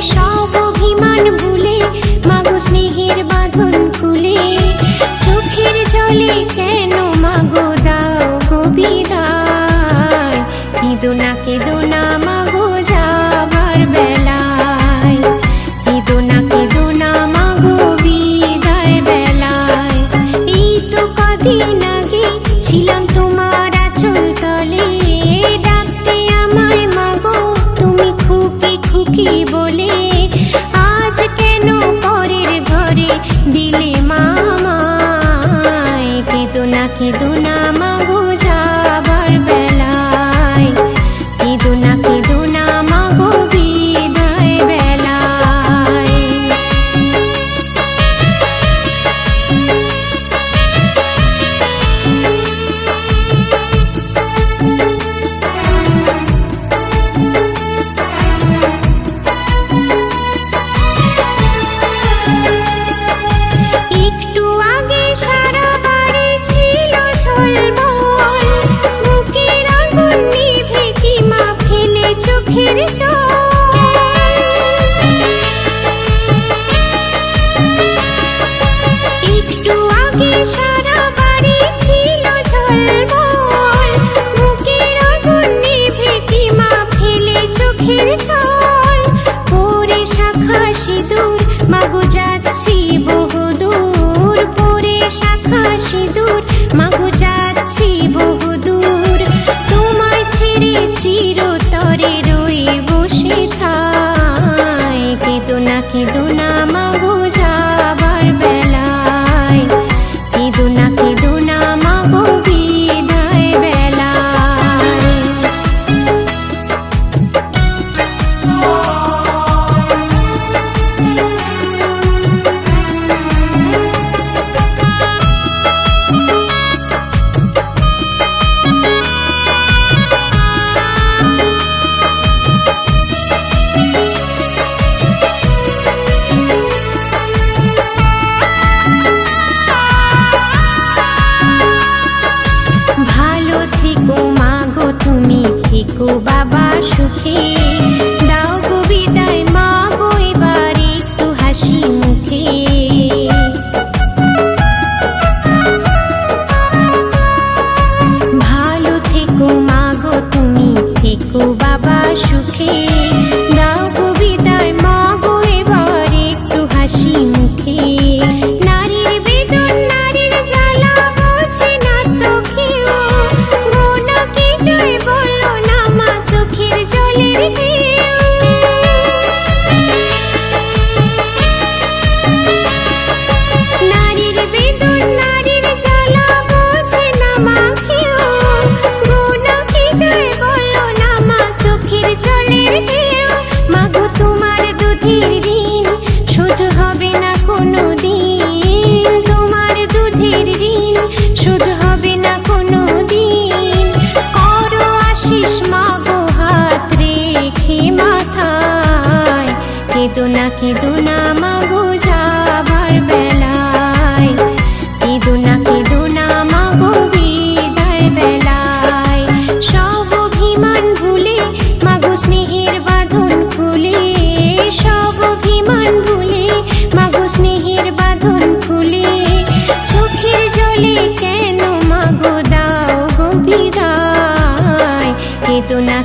সব অভিমান ভুলে মাগো স্নেহের বাঁধন খুলে চোখের জলে কেন মাগো দাও গো বিদায়। কেঁদো না মাগো যাবার বেলায়, কেঁদো না মাগো বিদায় বেলায়। এই তো কদিন আগে ছিলাম তোমার আঁচল তলে, ডাকতে আমায় মাগো তুমি খুকি খুকি বলে। আজ কেন পরের ঘরে দিলে মামায়। কেঁদো না মাগো যাবার বেলায়, কেঁদো না মাগো বিদায় বেলায়। একটু আগে সারা বাড়ি ছিল ঝলমল, বুকের আগুন নিভে কি মা ফেলে চোখের জল। একটু আগে সারা বাড়ি ছিল ঝলমল, বুকের আগুন নিভে কি মা ফেলে চোখের জল। পরে শাখা সিঁদুর মাগো যাচ্ছি বহুদূর, পরে শাখা সিঁদুর মাগো যাচ্ছি বহুদূর। তোমায় ছেড়ে চিরতরে রয়ে বসে থাই। কেঁদো না মাগো যাবার বেলায়, কেঁদো না মাগো বিদায় বেলায়। ভালো থেকো মাগো তুমি, থেকো বাবা সুখে। দাও গো বিদায় মাগো এবার একটু হাসি মুখে। ভালো থেকো মাগো তুমি, থেকো বাবা সুখে। দাও গো বিদায় মাগো এবার একটু হাসি মুখে। নারীর বেদন নারীর জ্বালা বোঝে না তো কেউ, গোনাকে জয় বলো না মা চোখের জলের ঢেউ। নারীর বেদন নারীর জ্বালা বোঝে না মা কেউ, গোনাকে জয় বলো না মা চোখের জলের ঢেউ। মাগো তোমার দুধের ঋণ শোধ হবে না কোনো দিন, তোমার দুধের ঋণ শোধ হবে না কোনো দিন। করো আশিস মাগো হাত রেখে মাথায়। কেঁদো না মাগো যাবার বেলায়, কেঁদো না মাগো বিদায় বেলায়। সব অভিমান ভুলে মাগো স্নেহের বাঁধন খুলে, সব অভিমান ভুলে মাগো স্নেহের বাঁধন খুলে চোখের জলে কেন মাগো দাও গো বিদায়। কেঁদো না